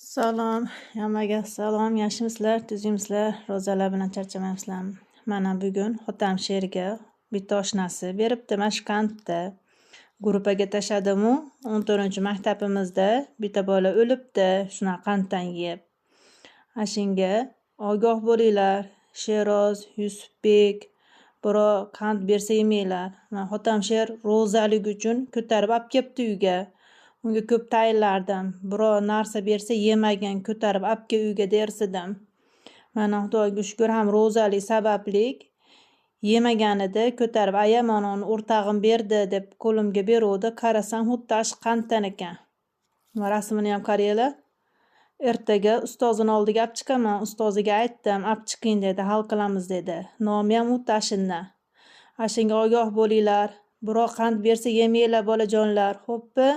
Salom, hammaga salom. Yaxshimisizlar, tuzimsizlar, ro'zalar bilan charchamaysizlarmi? Mana bugun otam she'rga bitta oshnasi beribdi, mashqantda. Gruppaga tashladimu 14-maktabimizda bitta bola o'libdi, shunaqa qanddan yeb. Ashunga ogoh bo'linglar, Sheroz, Yusufbek, birov qand bersa yemanglar. Otam she'r ro'zalik uchun ko'tarib olib kelibdi uyga. Unga ko'p tayinlardim. Birov narsa bersa yemagan, ko'tarib olib kel uyga dersidim. Mana Xudoga shukr, ham ro'zalik sabablik yemaganida ko'tarib aya mana uni o'rtag'im berdi deb qo'limga beruvdi. Qarasam xuddi ash qanddan ekan. Rasmini ham qaranglar. Ertaga ustozini oldiga olib chiqaman. Ustoziga aytdim, olib chiqing dedi, hal qilamiz dedi. Nomi ham xuddi ashundan. Ashunga ogoh bo'linglar. Birov qand bersa yemanglar bolajonlar, xo'pmi?